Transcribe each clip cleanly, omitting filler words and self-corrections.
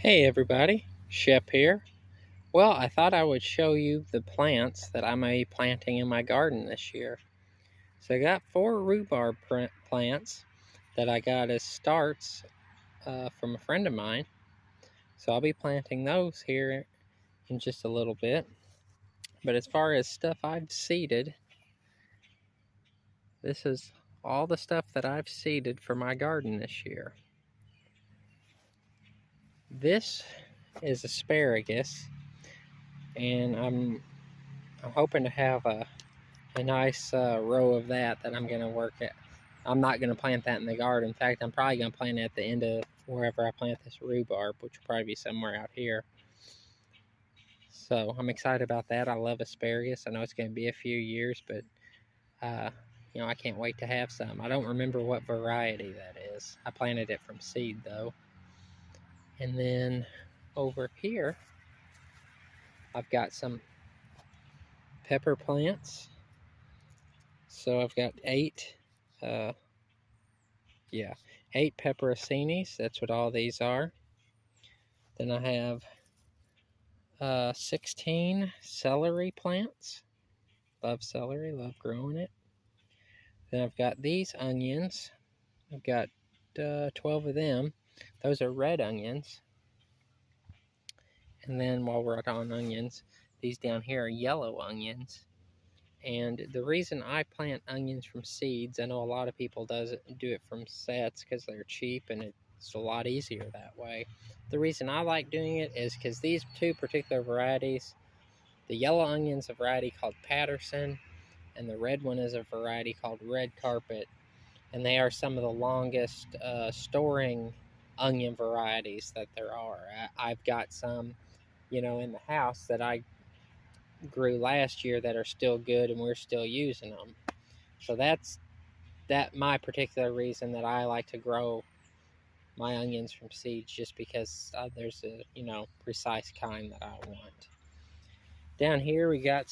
Hey everybody, Shep here. Well, I thought I would show you the plants that I may be planting in my garden this year. So I got 4 rhubarb plants that I got as starts from a friend of mine. So I'll be planting those here in just a little bit. But as far as stuff I've seeded, this is all the stuff that I've seeded for my garden this year. This is asparagus, and I'm hoping to have a nice row of that I'm going to work at. I'm not going to plant that in the garden. In fact, I'm probably going to plant it at the end of wherever I plant this rhubarb, which will probably be somewhere out here. So I'm excited about that. I love asparagus. I know it's going to be a few years, but I can't wait to have some. I don't remember what variety that is. I planted it from seed though. And then over here, I've got some pepper plants. So I've got 8 pepperoncinis. That's what all these are. Then I have 16 celery plants. Love celery, love growing it. Then I've got these onions. I've got 12 of them. Those are red onions. And then while we're on onions, these down here are yellow onions. And the reason I plant onions from seeds, I know a lot of people do it from sets because they're cheap and it's a lot easier that way. The reason I like doing it is because these 2 particular varieties, the yellow onion's a variety called Patterson, and the red one is a variety called Red Carpet, and they are some of the longest storing onion varieties that there are. I've got some, in the house that I grew last year that are still good and we're still using them. So that's my particular reason that I like to grow my onions from seeds, just because there's a precise kind that I want. Down here we got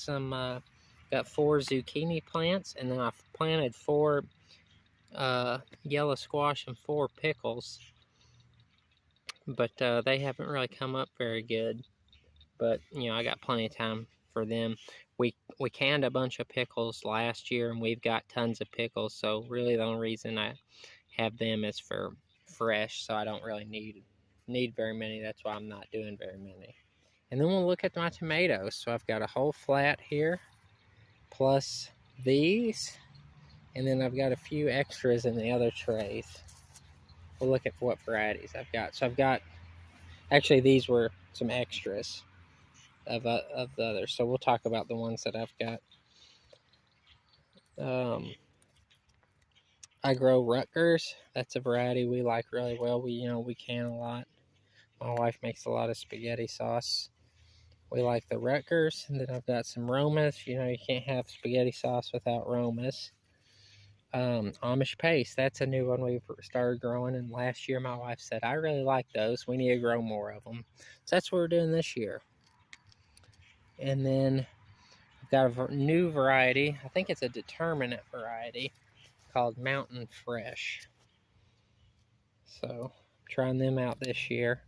got 4 zucchini plants, and then I've planted 4 yellow squash and 4 pickles, but they haven't really come up very good. But I got plenty of time for them. We canned a bunch of pickles last year, and we've got tons of pickles. So really, the only reason I have them is for fresh. So I don't really need very many. That's why I'm not doing very many. And then we'll look at my tomatoes. So I've got a whole flat here, plus these, and then I've got a few extras in the other trays. We'll look at what varieties I've got. So actually these were some extras of the others. So we'll talk about the ones that I've got. I grow Rutgers. That's a variety we like really well. We can a lot. My wife makes a lot of spaghetti sauce. We like the Rutgers. And then I've got some Romas. You can't have spaghetti sauce without Romas. Amish paste. That's a new one we've started growing. And last year my wife said, I really like those. We need to grow more of them. So that's what we're doing this year. And then I've got a new variety. I think it's a determinate variety called Mountain Fresh. So trying them out this year.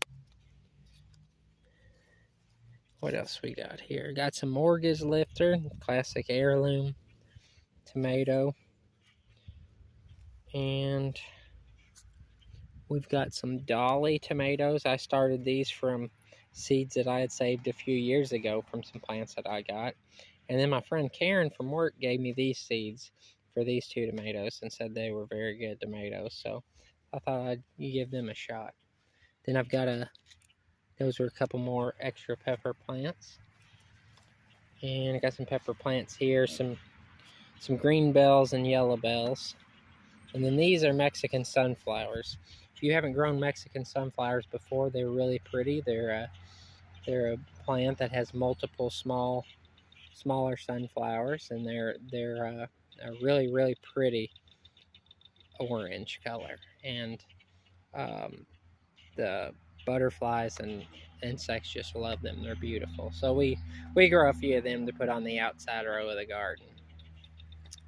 What else we got here? Got some Mortgage Lifter, classic heirloom tomato. And we've got some Dolly tomatoes. I started these from seeds that I had saved a few years ago from some plants that I got. And then my friend Karen from work gave me these seeds for these 2 tomatoes and said they were very good tomatoes. So I thought I'd give them a shot. Then I've got those were a couple more extra pepper plants. And I got some pepper plants here, some green bells and yellow bells. And then these are Mexican sunflowers. If you haven't grown Mexican sunflowers before, they're really pretty. They're a plant that has multiple smaller sunflowers, and they're a really, really pretty orange color. And the butterflies and insects just love them. They're beautiful. So we grow a few of them to put on the outside row of the garden.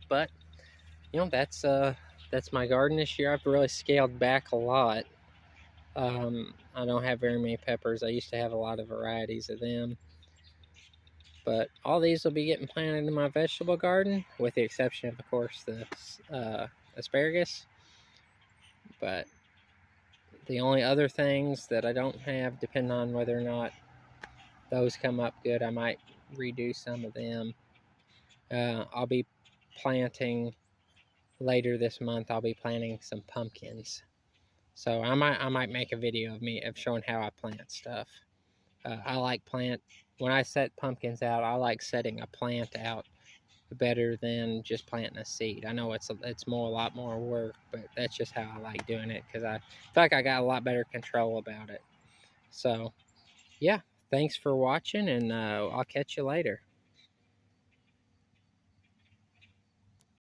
But that's my garden this year. I've really scaled back a lot. I don't have very many peppers. I used to have a lot of varieties of them. But all these will be getting planted in my vegetable garden, with the exception of course, the asparagus. But the only other things that I don't have, depending on whether or not those come up good, I might redo some of them. I'll be planting later this month. I'll be planting some pumpkins. So I might make a video of showing how I plant stuff. I like when I set pumpkins out, I like setting a plant out better than just planting a seed. I know it's a lot more work, but that's just how I like doing it, because I feel like I got a lot better control about it. So yeah, thanks for watching, and I'll catch you later.